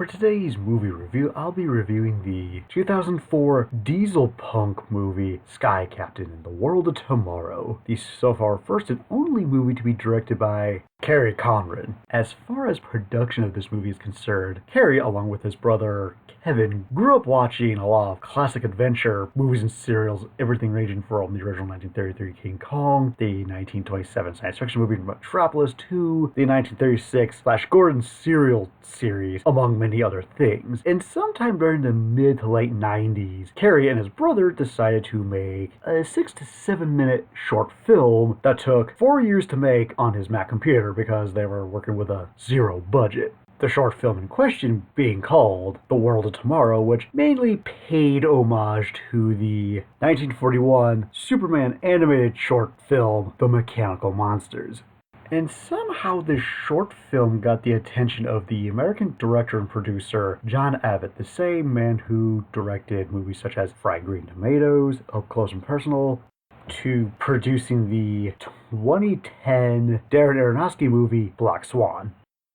today's movie review, I'll be reviewing the 2004 dieselpunk movie Sky Captain in the World of Tomorrow, the so far first and only movie to be directed by Kerry Conran. As far as production of this movie is concerned, Kerry, along with his brother Kevin, grew up watching a lot of classic adventure movies and serials, everything ranging from the original 1933 King Kong, the 1927 science fiction movie Metropolis, to the 1936 Flash Gordon serial series, among many other things. And sometime during the mid to late 90s, Kerry and his brother decided to make a 6 to 7 minute short film that took 4 years to make on his Mac computer because they were working with a zero budget. The short film in question being called The World of Tomorrow, which mainly paid homage to the 1941 Superman animated short film The Mechanical Monsters. And somehow this short film got the attention of the American director and producer John Abbott, the same man who directed movies such as Fried Green Tomatoes, Up Close and Personal, to producing the 2010 Darren Aronofsky movie Black Swan.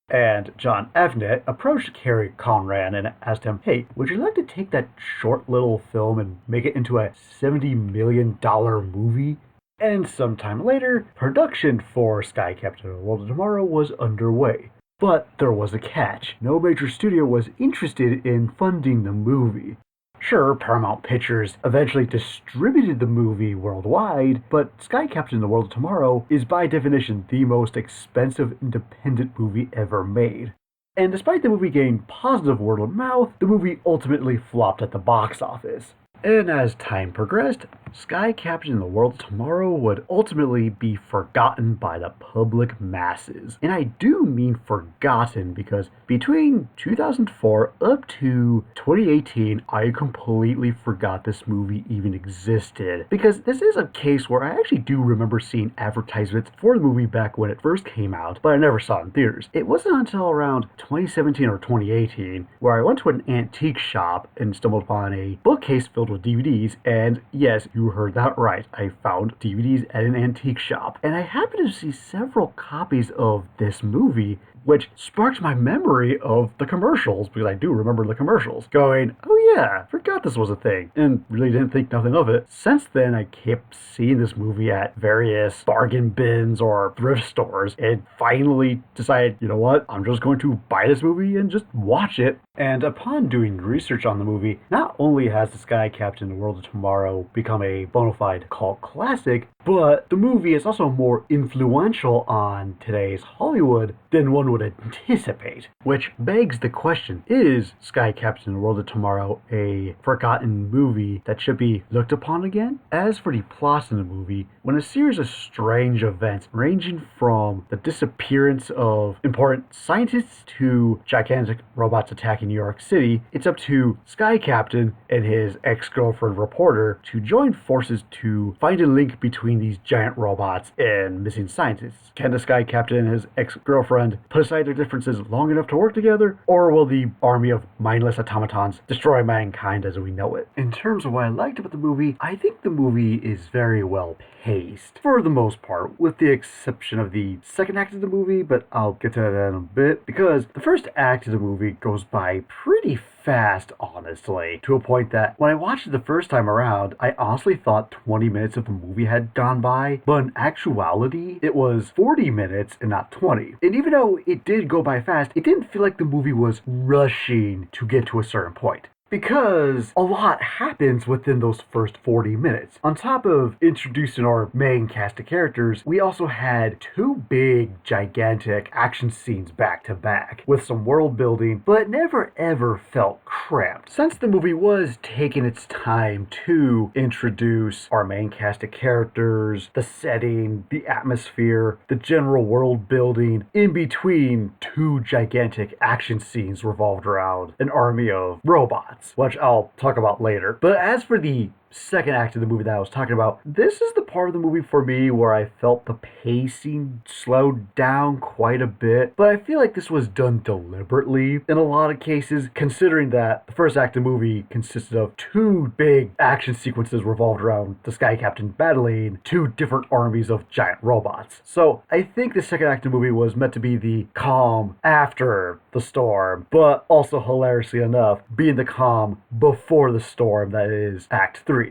And John Avnet approached Kerry Conran and asked him, hey, would you like to take that short little film and make it into a $70 million movie? And sometime later, production for Sky Captain in the World of Tomorrow was underway. But there was a catch. No major studio was interested in funding the movie. Sure, Paramount Pictures eventually distributed the movie worldwide, but Sky Captain in the World of Tomorrow is by definition the most expensive independent movie ever made. And despite the movie getting positive word of mouth, the movie ultimately flopped at the box office. And as time progressed, Sky Captain in the World of Tomorrow would ultimately be forgotten by the public masses. And I do mean forgotten because between 2004 up to 2018, I completely forgot this movie even existed. Because this is a case where I actually do remember seeing advertisements for the movie back when it first came out, but I never saw it in theaters. It wasn't until around 2017 or 2018 where I went to an antique shop and stumbled upon a bookcase filled with DVDs, and yes, you heard that right, I found DVDs at an antique shop, and I happened to see several copies of this movie, which sparked my memory of the commercials, because I do remember the commercials, going, oh yeah, forgot this was a thing, and really didn't think nothing of it. Since then, I kept seeing this movie at various bargain bins or thrift stores, and finally decided, you know what, I'm just going to buy this movie and just watch it. And upon doing research on the movie, not only has The Sky Captain in the World of Tomorrow become a bona fide cult classic, but the movie is also more influential on today's Hollywood than one would anticipate. Which begs the question, is Sky Captain in the World of Tomorrow a forgotten movie that should be looked upon again? As for the plot in the movie, when a series of strange events ranging from the disappearance of important scientists to gigantic robots attacking New York City, it's up to Sky Captain and his ex-girlfriend reporter to join forces to find a link between these giant robots and missing scientists. Can the Sky Captain and his ex-girlfriend put aside their differences long enough to work together, or will the army of mindless automatons destroy mankind as we know it? In terms of what I liked about the movie, I think the movie is very well paced, for the most part, with the exception of the second act of the movie, but I'll get to that in a bit, because the first act of the movie goes by pretty fast, honestly, to a point that when I watched it the first time around, I honestly thought 20 minutes of the movie had gone by, but in actuality, it was 40 minutes and not 20. And even though it did go by fast, it didn't feel like the movie was rushing to get to a certain point. Because a lot happens within those first 40 minutes. On top of introducing our main cast of characters, we also had two big, gigantic action scenes back to back, with some world building, but it never ever felt cramped. Since the movie was taking its time to introduce our main cast of characters, the setting, the atmosphere, the general world building, in between two gigantic action scenes revolved around an army of robots. robots, which I'll talk about later. But as for the second act of the movie that I was talking about, this is the part of the movie for me where I felt the pacing slowed down quite a bit, but I feel like this was done deliberately in a lot of cases, considering that the first act of the movie consisted of two big action sequences revolved around the Sky Captain battling two different armies of giant robots. So I think the second act of the movie was meant to be the calm after the storm, but also hilariously enough, being the calm before the storm that is Act 3.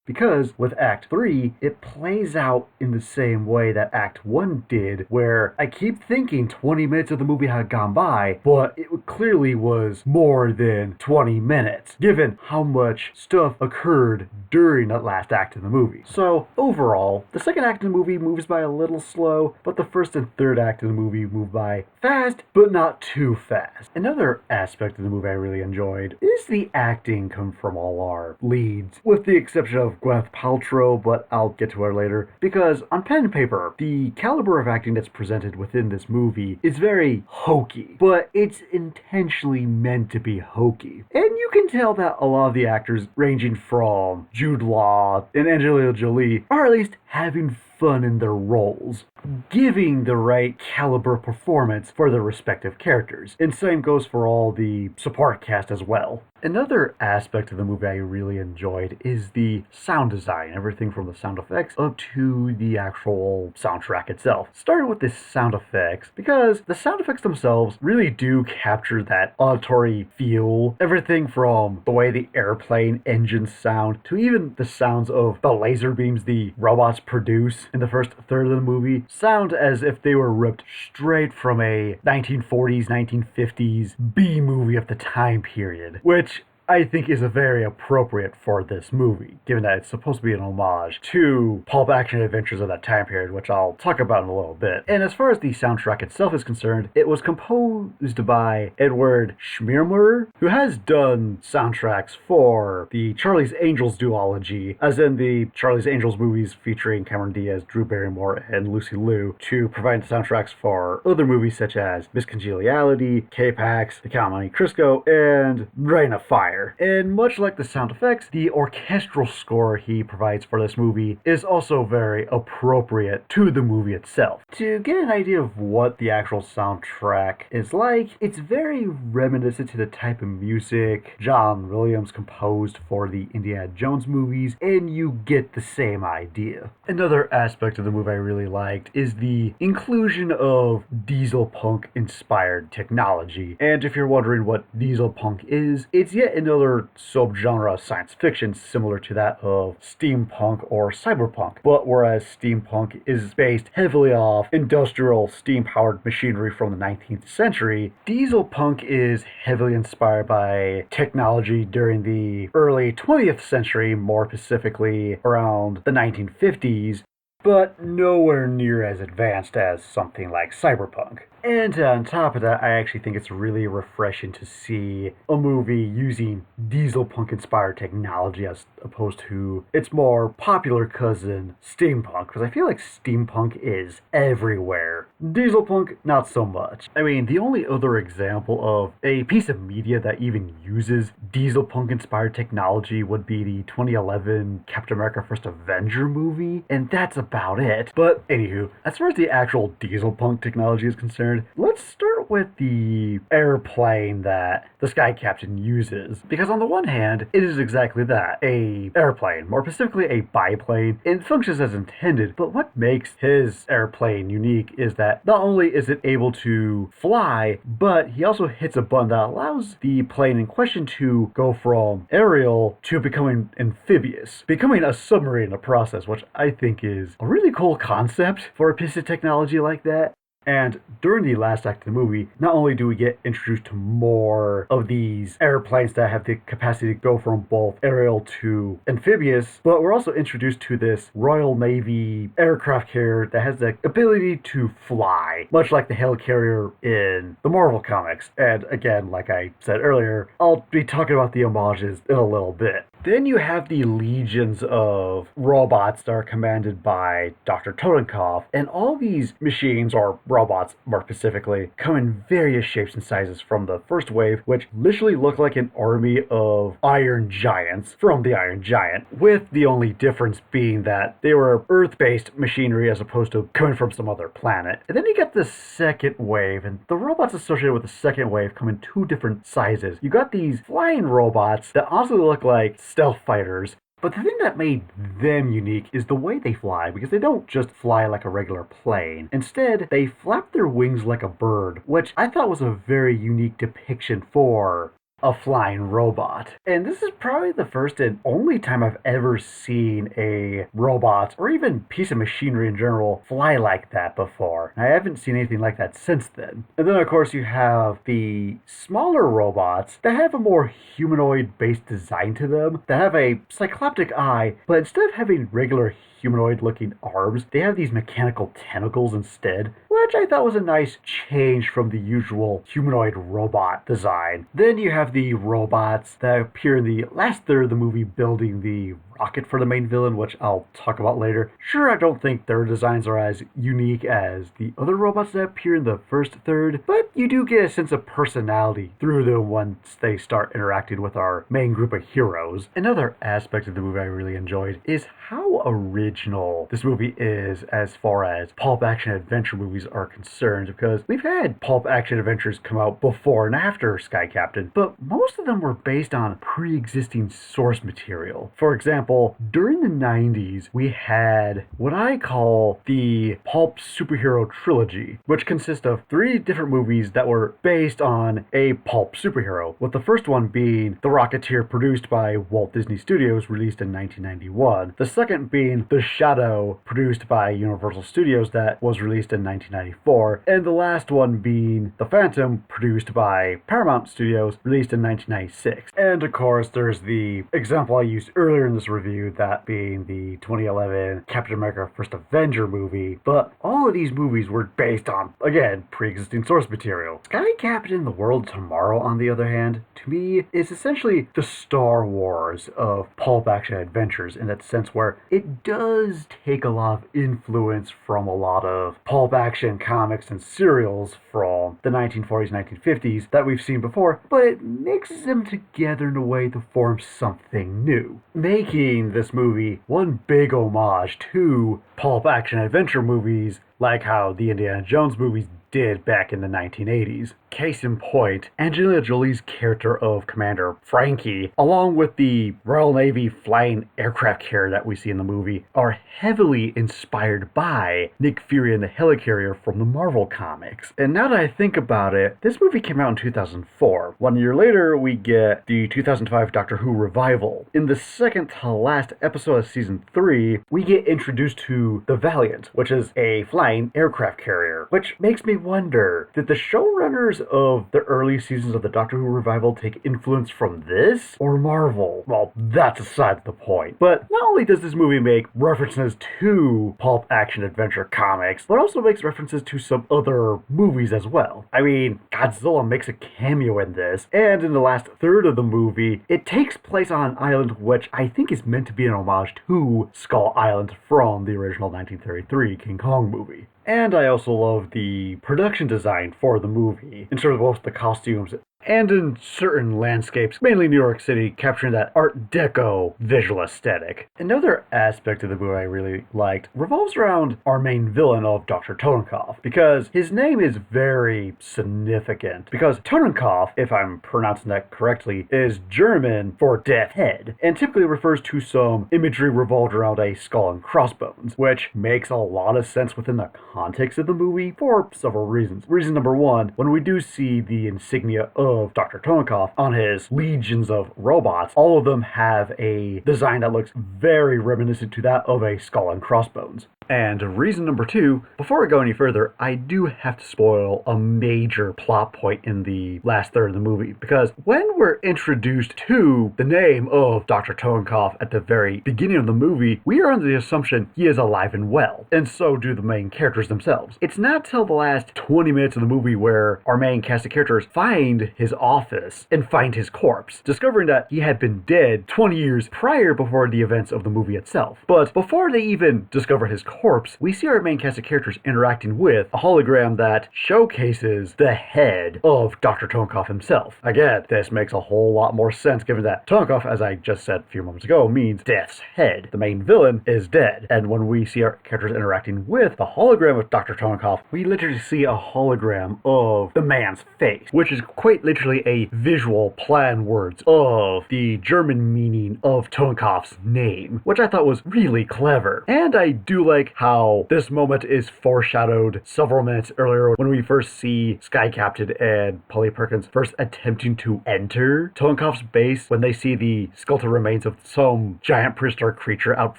Because with Act 3, it plays out in the same way that Act 1 did, where I keep thinking 20 minutes of the movie had gone by, but it clearly was more than 20 minutes, given how much stuff occurred during that last act of the movie. So, overall, the second act of the movie moves by a little slow, but the first and third act of the movie move by fast, but not too fast. Another aspect of the movie I really enjoyed is the acting come from all our leads, with the exception of Gwyneth Paltrow, but I'll get to her later, because on pen and paper, the caliber of acting that's presented within this movie is very hokey, but it's intentionally meant to be hokey. And you can tell that a lot of the actors, ranging from Jude Law and Angelina Jolie, are at least having fun in their roles, giving the right caliber performance for their respective characters. And same goes for all the support cast as well. Another aspect of the movie I really enjoyed is the sound design, everything from the sound effects up to the actual soundtrack itself. Starting with the sound effects, because the sound effects themselves really do capture that auditory feel. Everything from the way the airplane engines sound to even the sounds of the laser beams the robots produce in the first third of the movie sound as if they were ripped straight from a 1940s, 1950s B movie of the time period, which I think is very appropriate for this movie, given that it's supposed to be an homage to pulp action adventures of that time period, which I'll talk about in a little bit. And as far as the soundtrack itself is concerned, it was composed by Edward Schmiermer, who has done soundtracks for the Charlie's Angels duology, as in the Charlie's Angels movies featuring Cameron Diaz, Drew Barrymore, and Lucy Liu, to provide the soundtracks for other movies such as Miss Congeniality, K-Pax, The Count of Monte Cristo, and Reign of Fire. And much like the sound effects, the orchestral score he provides for this movie is also very appropriate to the movie itself. To get an idea of what the actual soundtrack is like, it's very reminiscent to the type of music John Williams composed for the Indiana Jones movies, and you get the same idea. Another aspect of the movie I really liked is the inclusion of dieselpunk inspired technology. And if you're wondering what dieselpunk is, it's yet another subgenre of science fiction similar to that of steampunk or cyberpunk. But whereas steampunk is based heavily off industrial steam-powered machinery from the 19th century, dieselpunk is heavily inspired by technology during the early 20th century, more specifically around the 1950s, but nowhere near as advanced as something like cyberpunk. And on top of that, I actually think it's really refreshing to see a movie using dieselpunk-inspired technology as opposed to its more popular cousin, steampunk, because I feel like steampunk is everywhere. Dieselpunk, not so much. I mean, the only other example of a piece of media that even uses dieselpunk-inspired technology would be the 2011 Captain America First Avenger movie, and that's about it. But anywho, as far as the actual dieselpunk technology is concerned, let's start with the airplane that the Sky Captain uses. Because on the one hand, it is exactly that, a airplane, more specifically a biplane, and functions as intended. But what makes his airplane unique is that not only is it able to fly, but he also hits a button that allows the plane in question to go from aerial to becoming amphibious, becoming a submarine in the process, which I think is a really cool concept for a piece of technology like that. And during the last act of the movie, not only do we get introduced to more of these airplanes that have the capacity to go from both aerial to amphibious, but we're also introduced to this Royal Navy aircraft carrier that has the ability to fly, much like the helicarrier in the Marvel comics. And again, like I said earlier, I'll be talking about the homages in a little bit. Then you have the legions of robots that are commanded by Dr. Totenkopf, and all these machines, or robots more specifically, come in various shapes and sizes from the first wave, which literally look like an army of iron giants from the Iron Giant, with the only difference being that they were Earth-based machinery as opposed to coming from some other planet. And then you get the second wave, and the robots associated with the second wave come in two different sizes. You got these flying robots that honestly look like stealth fighters, but the thing that made them unique is the way they fly, because they don't just fly like a regular plane. Instead, they flap their wings like a bird, which I thought was a very unique depiction for a flying robot. And this is probably the first and only time I've ever seen a robot, or even piece of machinery in general, fly like that before. I haven't seen anything like that since then. And then of course you have the smaller robots that have a more humanoid-based design to them, that have a cycloptic eye, but instead of having regular humanoid-looking arms, they have these mechanical tentacles instead, which I thought was a nice change from the usual humanoid robot design. Then you have the robots that appear in the last third of the movie building the rocket for the main villain, which I'll talk about later. Sure, I don't think their designs are as unique as the other robots that appear in the first third, but you do get a sense of personality through them once they start interacting with our main group of heroes. Another aspect of the movie I really enjoyed is how original this movie is as far as pulp action adventure movies are concerned, because we've had pulp action adventures come out before and after Sky Captain, but most of them were based on pre-existing source material. For example, during the 90s, we had what I call the pulp superhero trilogy, which consists of 3 different movies that were based on a pulp superhero, with the first one being The Rocketeer, produced by Walt Disney Studios, released in 1991. The second being The Shadow, produced by Universal Studios, that was released in 1994. And the last one being The Phantom, produced by Paramount Studios, released in 1996. And of course, there's the example I used earlier in this review, that being the 2011 Captain America First Avenger movie. But all of these movies were based on, again, pre-existing source material. Sky Captain: The World of Tomorrow, on the other hand, to me, is essentially the Star Wars of pulp action adventures, in that sense where it does take a lot of influence from a lot of pulp action comics and serials from the 1940s, 1950s that we've seen before, but it mixes them together in a way to form something new, making this movie one big homage to pulp action adventure movies, like how the Indiana Jones movies did back in the 1980s. Case in point, Angelina Jolie's character of Commander Frankie, along with the Royal Navy flying aircraft carrier that we see in the movie, are heavily inspired by Nick Fury and the helicarrier from the Marvel comics. And now that I think about it, this movie came out in 2004. 1 year later, we get the 2005 Doctor Who revival. In the second to last episode of season 3, we get introduced to the Valiant, which is a flying aircraft carrier, which makes me wonder, did the showrunners of the early seasons of the Doctor Who revival take influence from this, or Marvel? Well, that's aside the point. But not only does this movie make references to pulp action adventure comics, but also makes references to some other movies as well. I mean, Godzilla makes a cameo in this, and in the last third of the movie, it takes place on an island which I think is meant to be an homage to Skull Island from the original 1933 King Kong movie. And I also love the production design for the movie, in terms of both the costumes and in certain landscapes, mainly New York City, capturing that Art Deco visual aesthetic. Another aspect of the movie I really liked revolves around our main villain of Dr. Totenkopf, because his name is very significant. Because Totenkopf, if I'm pronouncing that correctly, is German for death head, and typically refers to some imagery revolved around a skull and crossbones, which makes a lot of sense within the context of the movie for several reasons. Reason number one, when we do see the insignia of Dr. Totenkopf on his legions of robots, all of them have a design that looks very reminiscent to that of a skull and crossbones. And reason number two, before I go any further, I do have to spoil a major plot point in the last third of the movie, because when we're introduced to the name of Dr. Tonkov at the very beginning of the movie, we are under the assumption he is alive and well, and so do the main characters themselves. It's not till the last 20 minutes of the movie where our main cast of characters find his office and find his corpse, discovering that he had been dead 20 years prior before the events of the movie itself. But before they even discover his corpse, we see our main cast of characters interacting with a hologram that showcases the head of Dr. Tonkov himself. Again, this makes a whole lot more sense given that Tonkov, as I just said a few moments ago, means death's head. The main villain is dead, and when we see our characters interacting with the hologram of Dr. Tonkov, we literally see a hologram of the man's face, which is quite literally a visual play on words of the German meaning of Tonkov's name, which I thought was really clever. And I do like how this moment is foreshadowed several minutes earlier when we first see Sky Captain and Polly Perkins first attempting to enter Tonkov's base when they see the skeletal remains of some giant prehistoric creature out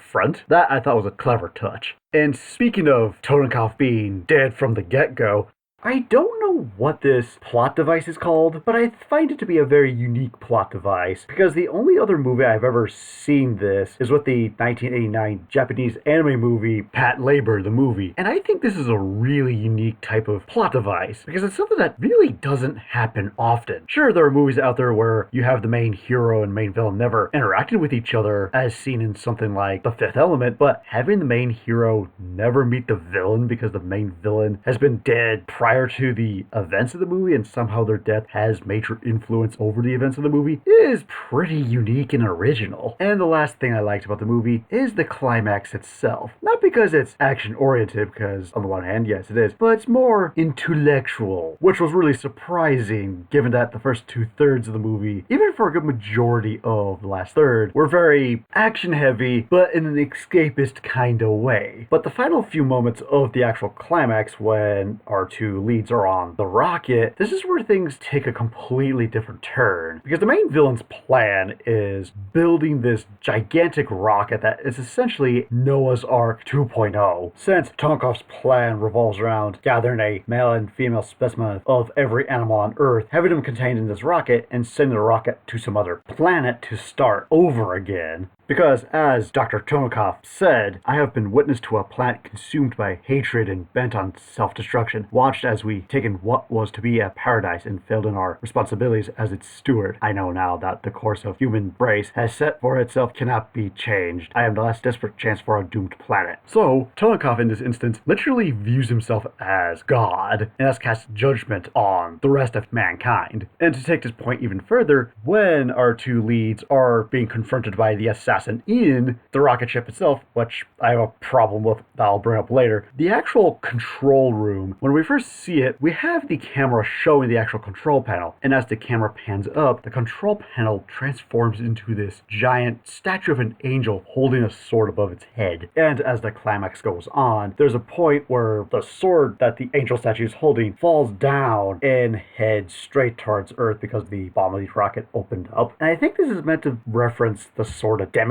front. That I thought was a clever touch. And speaking of Tonkov being dead from the get-go, I don't know what this plot device is called, but I find it to be a very unique plot device, because the only other movie I've ever seen this is with the 1989 Japanese anime movie Pat Labor, the movie. And I think this is a really unique type of plot device, because it's something that really doesn't happen often. Sure, there are movies out there where you have the main hero and main villain never interacting with each other, as seen in something like The Fifth Element, but having the main hero never meet the villain because the main villain has been dead prior to the events of the movie and somehow their death has major influence over the events of the movie is pretty unique and original. And the last thing I liked about the movie is the climax itself. Not because it's action-oriented, because on the one hand, yes it is, but it's more intellectual, which was really surprising given that the first two-thirds of the movie, even for a good majority of the last third, were very action-heavy, but in an escapist kind of way. But the final few moments of the actual climax, when our two leads are on the rocket, this is where things take a completely different turn. Because the main villain's plan is building this gigantic rocket that is essentially Noah's Ark 2.0. Since Tonkov's plan revolves around gathering a male and female specimen of every animal on Earth, having them contained in this rocket, and sending the rocket to some other planet to start over again. Because, as Dr. Tonkov said, I have been witness to a planet consumed by hatred and bent on self-destruction, watched as we taken what was to be a paradise and failed in our responsibilities as its steward. I know now that the course of human race has set for itself cannot be changed. I am the last desperate chance for a doomed planet. So, Tonkov in this instance literally views himself as God, and thus casts judgment on the rest of mankind. And to take this point even further, when our two leads are being confronted by the assassin in the rocket ship itself, which I have a problem with that I'll bring up later, the actual control room, when we first see it, we have the camera showing the actual control panel, and as the camera pans up, the control panel transforms into this giant statue of an angel holding a sword above its head. And as the climax goes on, there's a point where the sword that the angel statue is holding falls down and heads straight towards Earth because the bomb of the rocket opened up. And I think this is meant to reference the sword of Damocles,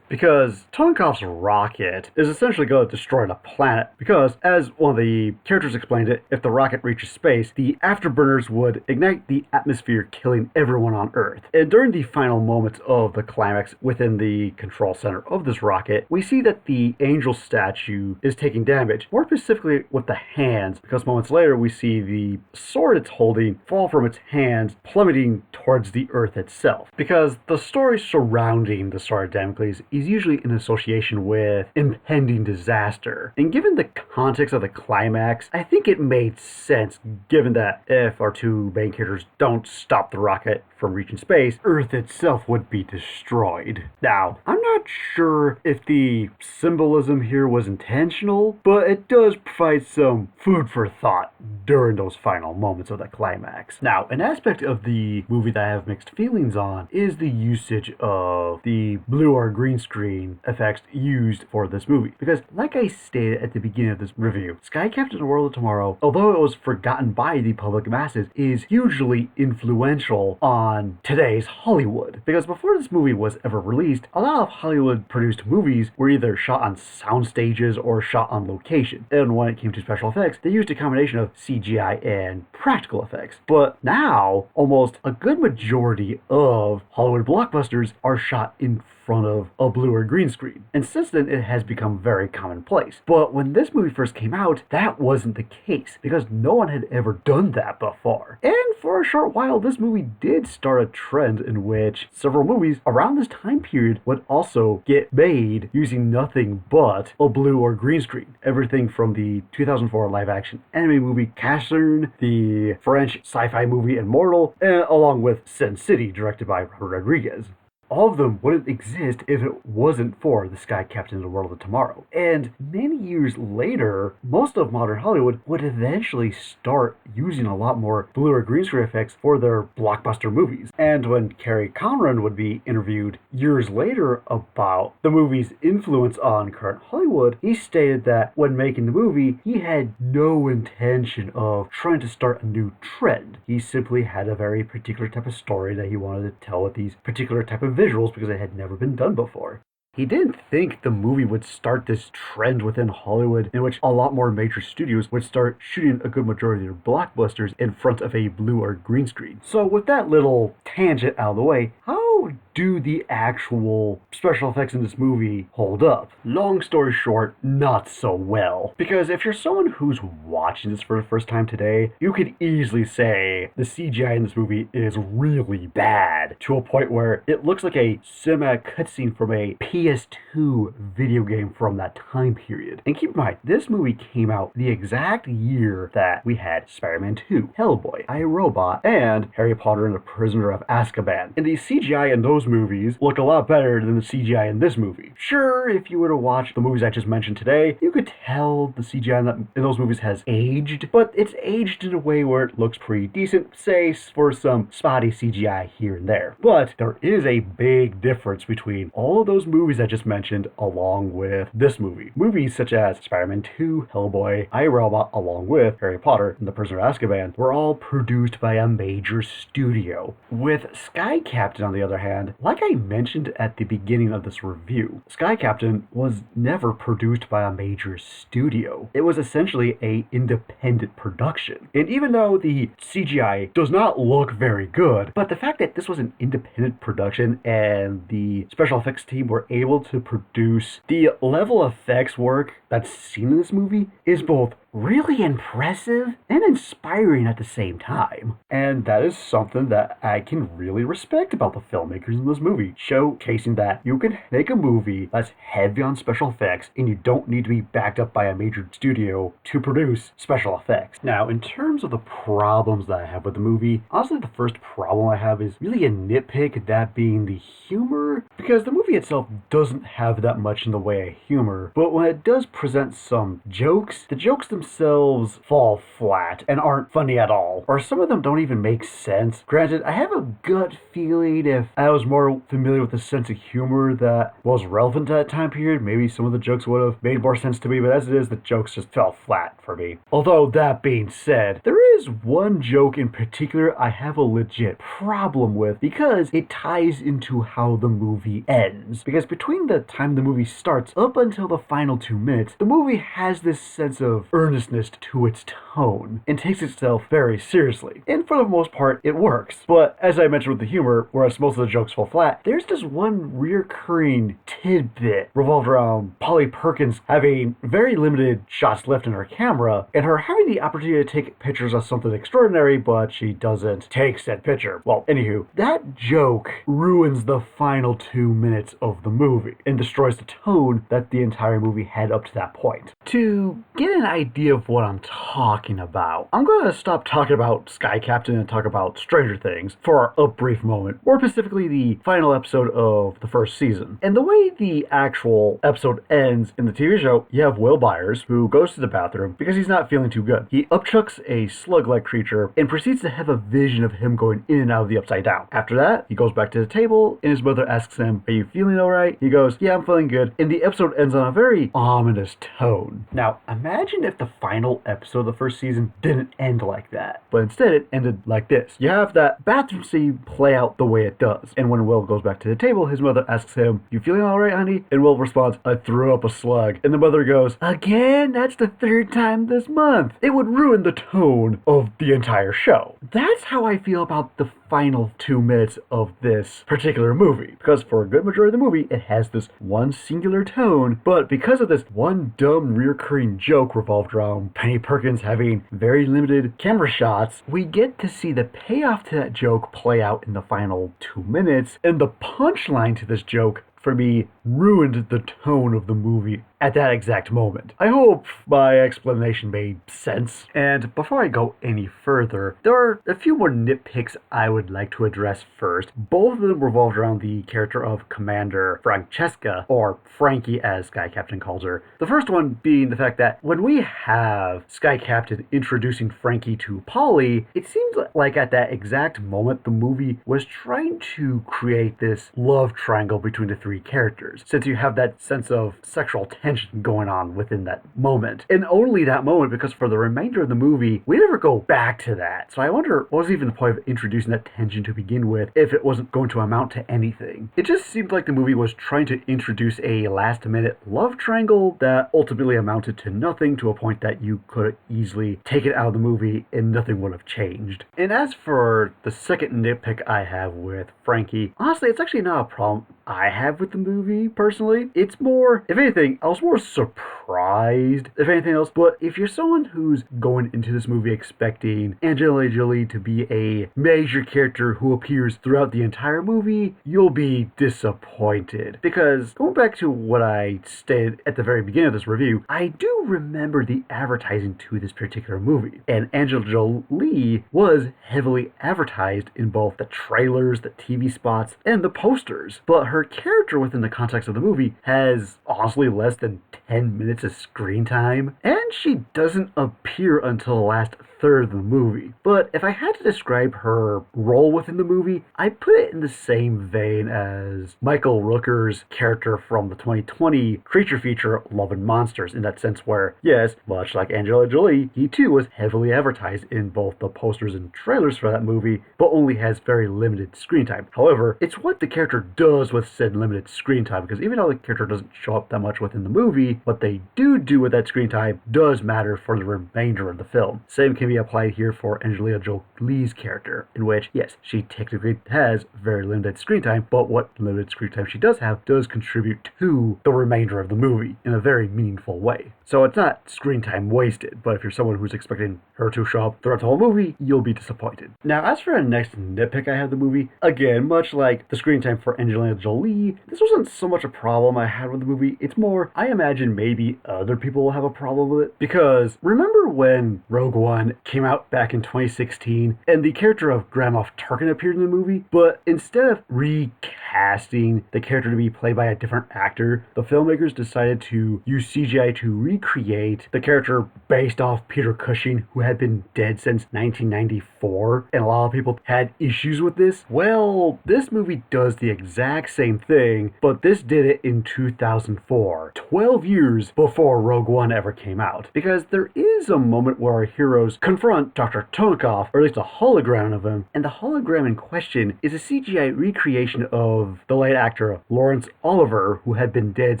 because Tonkov's rocket is essentially going to destroy the planet, because, as one of the characters explained it, if the rocket reaches space, the afterburners would ignite the atmosphere, killing everyone on Earth. And during the final moments of the climax within the control center of this rocket, we see that the angel statue is taking damage, more specifically with the hands, because moments later we see the sword it's holding fall from its hands, plummeting towards the Earth itself. Because the story surrounding the sword of Damocles is usually in association with impending disaster. And given the context of the climax, I think it made sense, given that if our two main characters don't stop the rocket from reaching space, Earth itself would be destroyed. Now, I'm not sure if the symbolism here was intentional, but it does provide some food for thought during those final moments of the climax. Now, an aspect of the movie that I have mixed feelings on is the usage of the blue blue or green screen effects used for this movie. Because, like I stated at the beginning of this review, Sky Captain and the World of Tomorrow, although it was forgotten by the public masses, is hugely influential on today's Hollywood. Because before this movie was ever released, a lot of Hollywood-produced movies were either shot on sound stages or shot on location. And when it came to special effects, they used a combination of CGI and practical effects. But now, almost a good majority of Hollywood blockbusters are shot in front of a blue or green screen. And since then, it has become very commonplace. But when this movie first came out, that wasn't the case, because no one had ever done that before. And for a short while, this movie did start a trend in which several movies around this time period would also get made using nothing but a blue or green screen. Everything from the 2004 live-action anime movie Castle, the French sci-fi movie Immortal, and along with Sin City, directed by Robert Rodriguez. All of them wouldn't exist if it wasn't for the Sky Captain and the World of Tomorrow. And many years later, most of modern Hollywood would eventually start using a lot more blue or green screen effects for their blockbuster movies. And when Kerry Conran would be interviewed years later about the movie's influence on current Hollywood, he stated that when making the movie, he had no intention of trying to start a new trend. He simply had a very particular type of story that he wanted to tell with these particular type of visuals because it had never been done before. He didn't think the movie would start this trend within Hollywood in which a lot more major studios would start shooting a good majority of their blockbusters in front of a blue or green screen. So with that little tangent out of the way, how do the actual special effects in this movie hold up? Long story short, not so well. Because if you're someone who's watching this for the first time today, you could easily say the CGI in this movie is really bad, to a point where it looks like a cinematic cutscene from a PS2 video game from that time period. And keep in mind, this movie came out the exact year that we had Spider-Man 2, Hellboy, iRobot, and Harry Potter and the Prisoner of Azkaban. And the CGI in those movies look a lot better than the CGI in this movie. Sure, if you were to watch the movies I just mentioned today, you could tell the CGI in those movies has aged, but it's aged in a way where it looks pretty decent, say for some spotty CGI here and there. But there is a big difference between all of those movies I just mentioned along with this movie. Movies such as Spider-Man 2, Hellboy, iRobot, along with Harry Potter and the Prisoner of Azkaban were all produced by a major studio. With Sky Captain, on the other hand, like I mentioned at the beginning of this review, Sky Captain was never produced by a major studio. It was essentially an independent production. And even though the CGI does not look very good, but the fact that this was an independent production and the special effects team were able to produce the level of effects work that's seen in this movie is both really impressive and inspiring at the same time. And that is something that I can really respect about the filmmakers in this movie, showcasing that you can make a movie that's heavy on special effects and you don't need to be backed up by a major studio to produce special effects. Now, in terms of the problems that I have with the movie, honestly the first problem I have is really a nitpick, that being the humor, because the movie itself doesn't have that much in the way of humor, but when it does present some jokes, the jokes themselves fall flat and aren't funny at all, or some of them don't even make sense. Granted, I have a gut feeling if I was more familiar with the sense of humor that was relevant to that time period, maybe some of the jokes would have made more sense to me, but as it is, the jokes just fell flat for me. Although, that being said, there is one joke in particular I have a legit problem with because it ties into how the movie ends. Because between the time the movie starts up until the final 2 minutes, the movie has this sense of earnestness to its tone and takes itself very seriously. And for the most part, it works. But as I mentioned with the humor, whereas most of the jokes fall flat, there's just one reoccurring tidbit revolved around Polly Perkins having very limited shots left in her camera and her having the opportunity to take pictures of something extraordinary, but she doesn't take said picture. Well, anywho, that joke ruins the final 2 minutes of the movie and destroys the tone that the entire movie had up to that point. To get an idea of what I'm talking about, I'm going to stop talking about Sky Captain and talk about Stranger Things for a brief moment, more specifically the final episode of the first season. And the way the actual episode ends in the TV show, you have Will Byers, who goes to the bathroom because he's not feeling too good. He upchucks a slug-like creature and proceeds to have a vision of him going in and out of the Upside Down. After that, he goes back to the table and his mother asks him, "Are you feeling alright?" He goes, "Yeah, I'm feeling good." And the episode ends on a very ominous tone. Now, imagine if the final episode of the first season didn't end like that, but instead it ended like this. You have that bathroom scene play out the way it does. And when Will goes back to the table, his mother asks him, "You feeling alright, honey?" And Will responds, "I threw up a slug." And the mother goes, "Again? That's the third time this month." It would ruin the tone of the entire show. That's how I feel about the final 2 minutes of this particular movie, because for a good majority of the movie it has this one singular tone, but because of this one dumb reoccurring joke revolved around Penny Perkins having very limited camera shots, we get to see the payoff to that joke play out in the final 2 minutes, and the punchline to this joke for me ruined the tone of the movie at that exact moment. I hope my explanation made sense. And before I go any further, there are a few more nitpicks I would like to address first. Both of them revolved around the character of Commander Francesca, or Frankie as Sky Captain calls her. The first one being the fact that when we have Sky Captain introducing Frankie to Polly, it seems like at that exact moment the movie was trying to create this love triangle between the three characters, since you have that sense of sexual tension going on within that moment. And only that moment, because for the remainder of the movie, we never go back to that. So I wonder what was even the point of introducing that tension to begin with if it wasn't going to amount to anything. It just seemed like the movie was trying to introduce a last-minute love triangle that ultimately amounted to nothing, to a point that you could easily take it out of the movie and nothing would have changed. And as for the second nitpick I have with Frankie, honestly, it's actually not a problem I have with the movie, personally. It's more, if anything, I was more surprised, if anything else. But if you're someone who's going into this movie expecting Angelina Jolie to be a major character who appears throughout the entire movie, you'll be disappointed. Because, going back to what I stated at the very beginning of this review, I do remember the advertising to this particular movie. And Angelina Jolie was heavily advertised in both the trailers, the TV spots, and the posters. But her character within the context of the movie has honestly less than 10 minutes of screen time, and she doesn't appear until the last third of the movie. But if I had to describe her role within the movie, I'd put it in the same vein as Michael Rooker's character from the 2020 creature feature Love and Monsters, in that sense where, yes, much like Angelina Jolie, he too was heavily advertised in both the posters and trailers for that movie, but only has very limited screen time. However, it's what the character does with said limited screen time, because even though the character doesn't show up that much within the movie, what they do with that screen time does matter for the remainder of the film. Same can be applied here for Angelina Jolie's character, in which, yes, she technically has very limited screen time, but what limited screen time she does have does contribute to the remainder of the movie in a very meaningful way. So it's not screen time wasted, but if you're someone who's expecting her to show up throughout the whole movie, you'll be disappointed. Now, as for the next nitpick I have the movie, again, much like the screen time for Angelina Jolie, this wasn't so much a problem I had with the movie. It's more, I imagine maybe other people will have a problem with it, because remember when Rogue One came out back in 2016 and the character of Grand Moff Tarkin appeared in the movie, but instead of recasting the character to be played by a different actor, the filmmakers decided to use CGI to recreate the character based off Peter Cushing, who had been dead since 1994, and a lot of people had issues with this. Well, this movie does the exact same thing, but this did it in 2004, 12 years before Rogue One ever came out, because there is a moment where our heroes confront Dr. Tonikov, or at least a hologram of him, and the hologram in question is a CGI recreation of the late actor Lawrence Oliver, who had been dead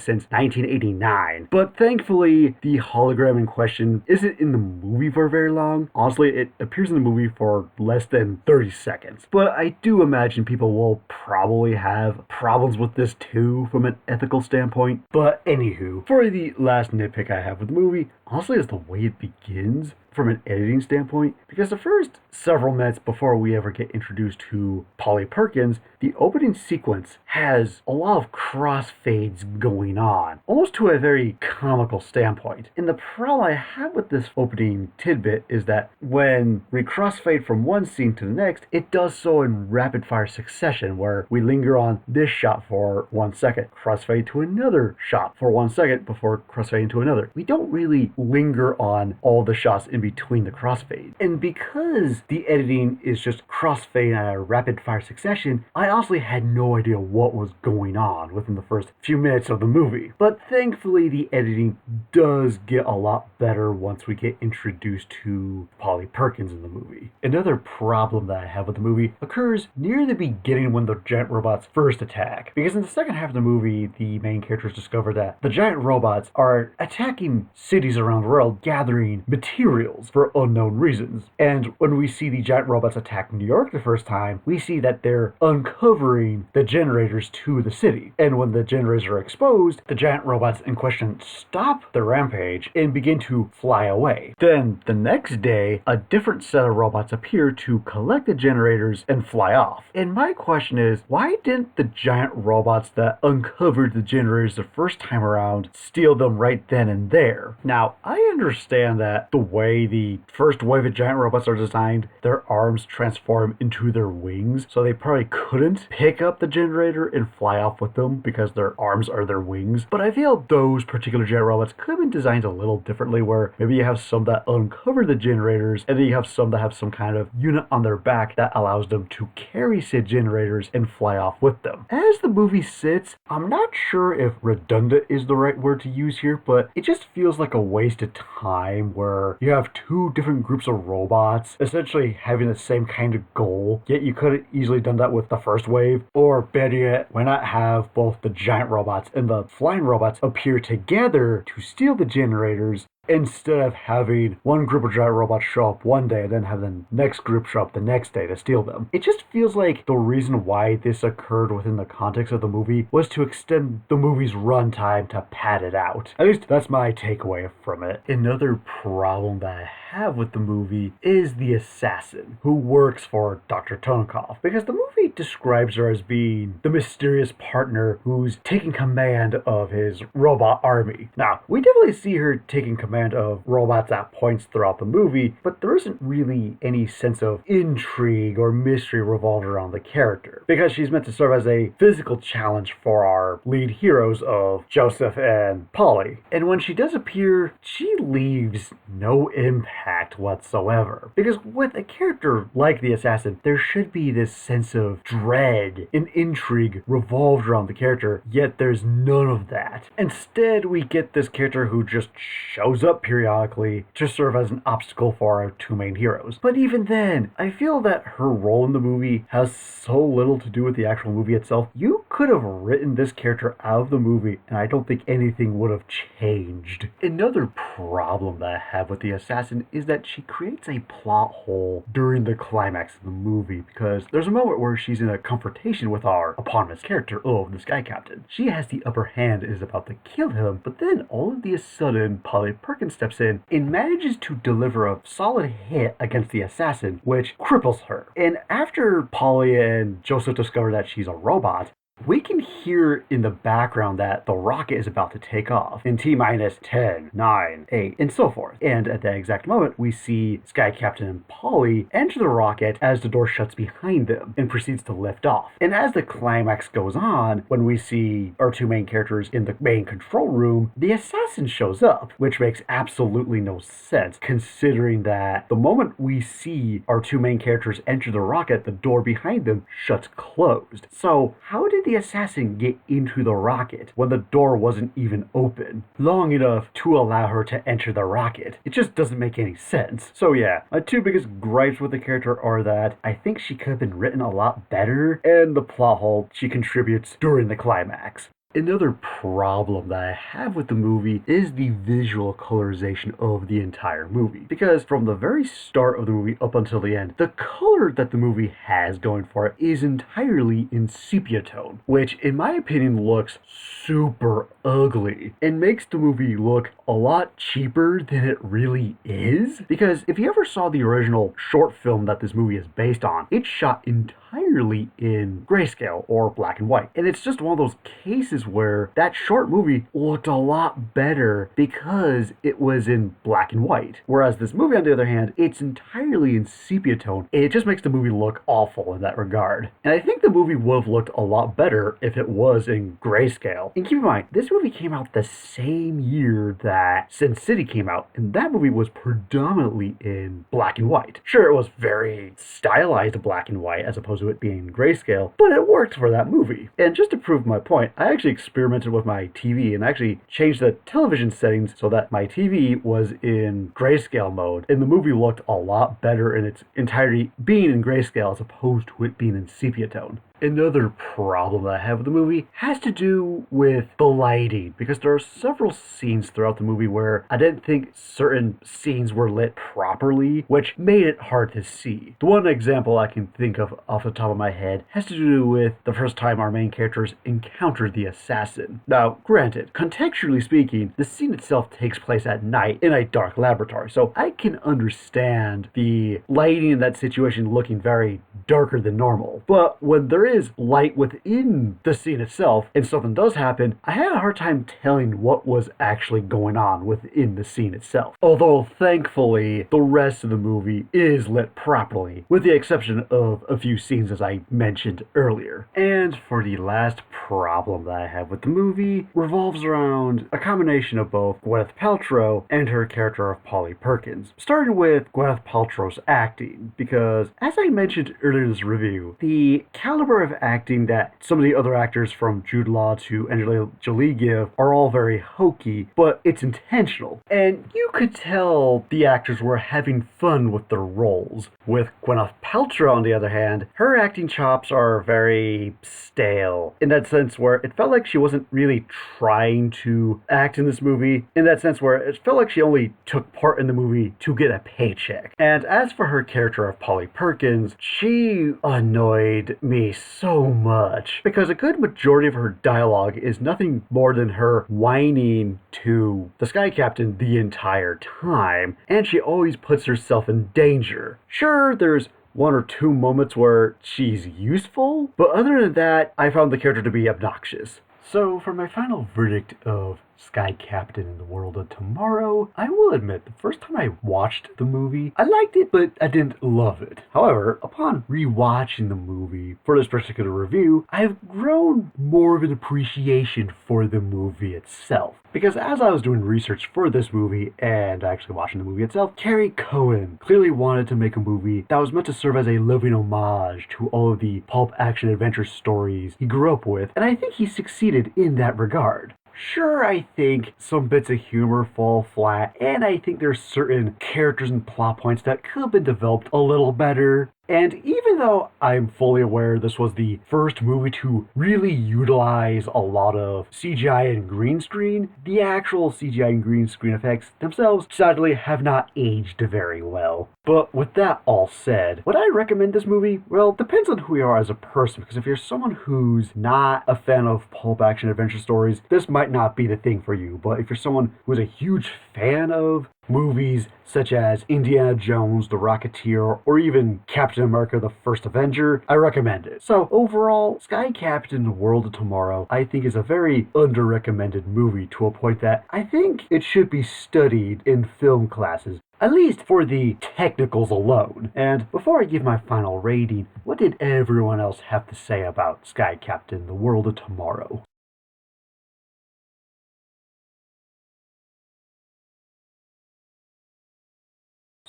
since 1989. But thankfully, the hologram in question isn't in the movie for very long. Honestly, it appears in the movie for less than 30 seconds. But I do imagine people will probably have problems with this too from an ethical standpoint. But anywho, for the last nitpick I have with the movie, honestly, is the way it begins. from an editing standpoint, because the first several minutes before we ever get introduced to Polly Perkins, the opening sequence has a lot of crossfades going on, almost to a very comical standpoint. And the problem I have with this opening tidbit is that when we crossfade from one scene to the next, it does so in rapid fire succession, where we linger on this shot for 1 second, crossfade to another shot for 1 second before crossfading to another. We don't really linger on all the shots in between the crossfade. And because the editing is just crossfade at a rapid fire succession, I honestly had no idea what was going on within the first few minutes of the movie. But thankfully, the editing does get a lot better once we get introduced to Polly Perkins in the movie. Another problem that I have with the movie occurs near the beginning when the giant robots first attack. Because in the second half of the movie, the main characters discover that the giant robots are attacking cities around the world, gathering materials for unknown reasons. And when we see the giant robots attack New York the first time, we see that they're uncovering the generators to the city. And when the generators are exposed, the giant robots in question stop the rampage and begin to fly away. Then the next day, a different set of robots appear to collect the generators and fly off. And my question is, why didn't the giant robots that uncovered the generators the first time around steal them right then and there? Now, I understand that the way the first wave of giant robots are designed, their arms transform into their wings, so they probably couldn't pick up the generator and fly off with them because their arms are their wings. But I feel those particular giant robots could have been designed a little differently, where maybe you have some that uncover the generators, and then you have some that have some kind of unit on their back that allows them to carry said generators and fly off with them. As the movie sits, I'm not sure if redundant is the right word to use here, but it just feels like a waste of time where you have two different groups of robots essentially having the same kind of goal, yet you could have easily done that with the first wave. Or better yet, why not have both the giant robots and the flying robots appear together to steal the generators, instead of having one group of giant robots show up one day and then have the next group show up the next day to steal them. It just feels like the reason why this occurred within the context of the movie was to extend the movie's runtime to pad it out. At least that's my takeaway from it. Another problem that I have with the movie is the assassin who works for Dr. Tonkov, because the movie describes her as being the mysterious partner who's taking command of his robot army. Now, we definitely see her taking command of robots at points throughout the movie, but there isn't really any sense of intrigue or mystery revolved around the character, because she's meant to serve as a physical challenge for our lead heroes of Joseph and Polly. And when she does appear, she leaves no impact whatsoever. Because with a character like the assassin, there should be this sense of dread and intrigue revolved around the character, yet there's none of that. Instead, we get this character who just shows up periodically to serve as an obstacle for our two main heroes. But even then, I feel that her role in the movie has so little to do with the actual movie itself. You could have written this character out of the movie, and I don't think anything would have changed. Another problem that I have with the assassin is that she creates a plot hole during the climax of the movie, because there's a moment where she's in a confrontation with our eponymous character, the Sky Captain. She has the upper hand and is about to kill him, but then all of a sudden, Polly Perkins steps in and manages to deliver a solid hit against the assassin, which cripples her. And after Polly and Joseph discover that she's a robot, we can hear in the background that the rocket is about to take off in T-minus 10, 9, 8, and so forth. And at that exact moment, we see Sky Captain and Polly enter the rocket as the door shuts behind them and proceeds to lift off. And as the climax goes on, when we see our two main characters in the main control room, the assassin shows up, which makes absolutely no sense, considering that the moment we see our two main characters enter the rocket, the door behind them shuts closed. So how did the assassin get into the rocket when the door wasn't even open long enough to allow her to enter the rocket? It just doesn't make any sense. So yeah, my two biggest gripes with the character are that I think she could have been written a lot better, and the plot hole she contributes during the climax. Another problem that I have with the movie is the visual colorization of the entire movie. Because from the very start of the movie up until the end, the color that the movie has going for it is entirely in sepia tone, which in my opinion looks super ugly and makes the movie look a lot cheaper than it really is. Because if you ever saw the original short film that this movie is based on, it's shot entirely in grayscale or black and white. And it's just one of those cases where that short movie looked a lot better because it was in black and white. Whereas this movie, on the other hand, it's entirely in sepia tone. And it just makes the movie look awful in that regard. And I think the movie would have looked a lot better if it was in grayscale. And keep in mind, this movie came out the same year that Sin City came out, and that movie was predominantly in black and white. Sure, it was very stylized black and white as opposed to it being grayscale, but it worked for that movie. And just to prove my point, I actually experimented with my TV and actually changed the television settings so that my TV was in grayscale mode, and the movie looked a lot better in its entirety being in grayscale as opposed to it being in sepia tone. Another problem that I have with the movie has to do with the lighting, because there are several scenes throughout the movie where I didn't think certain scenes were lit properly, which made it hard to see. The one example I can think of off the top of my head has to do with the first time our main characters encounter the assassin. Now, granted, contextually speaking, the scene itself takes place at night in a dark laboratory, so I can understand the lighting in that situation looking very darker than normal. But when there is light within the scene itself and something does happen, I had a hard time telling what was actually going on within the scene itself. Although thankfully the rest of the movie is lit properly, with the exception of a few scenes as I mentioned earlier. And for the last problem that I have with the movie revolves around a combination of both Gwyneth Paltrow and her character of Polly Perkins. Starting with Gwyneth Paltrow's acting, because as I mentioned earlier in this review, the caliber of acting that some of the other actors from Jude Law to Angelina Jolie give are all very hokey, but it's intentional. And you could tell the actors were having fun with their roles. With Gwyneth Paltrow, on the other hand, her acting chops are very stale, in that sense where it felt like she wasn't really trying to act in this movie, in that sense where it felt like she only took part in the movie to get a paycheck. And as for her character of Polly Perkins, she annoyed me so much, because a good majority of her dialogue is nothing more than her whining to the Sky Captain the entire time, and she always puts herself in danger. Sure, there's one or two moments where she's useful, but other than that, I found the character to be obnoxious. So for my final verdict of Sky Captain in the World of Tomorrow, I will admit, the first time I watched the movie, I liked it, but I didn't love it. However, upon rewatching the movie for this particular review, I've grown more of an appreciation for the movie itself. Because as I was doing research for this movie and actually watching the movie itself, Kerry Conran clearly wanted to make a movie that was meant to serve as a living homage to all of the pulp action adventure stories he grew up with, and I think he succeeded in that regard. Sure, I think some bits of humor fall flat, and I think there's certain characters and plot points that could have been developed a little better. And even though I'm fully aware this was the first movie to really utilize a lot of CGI and green screen, the actual CGI and green screen effects themselves sadly have not aged very well. But with that all said, would I recommend this movie? Well, it depends on who you are as a person, because if you're someone who's not a fan of pulp action adventure stories, this might not be the thing for you. But if you're someone who's a huge fan of movies such as Indiana Jones, The Rocketeer, or even Captain America the First Avenger, I recommend it. So overall, Sky Captain The World of Tomorrow I think is a very under-recommended movie, to a point that I think it should be studied in film classes, at least for the technicals alone. And before I give my final rating, what did everyone else have to say about Sky Captain The World of Tomorrow?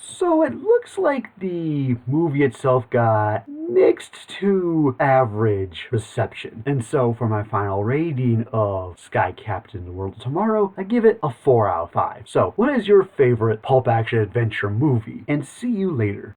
So it looks like the movie itself got mixed to average reception. And so for my final rating of Sky Captain The World of Tomorrow, I give it a 4 out of 5. So what is your favorite pulp action adventure movie? And see you later.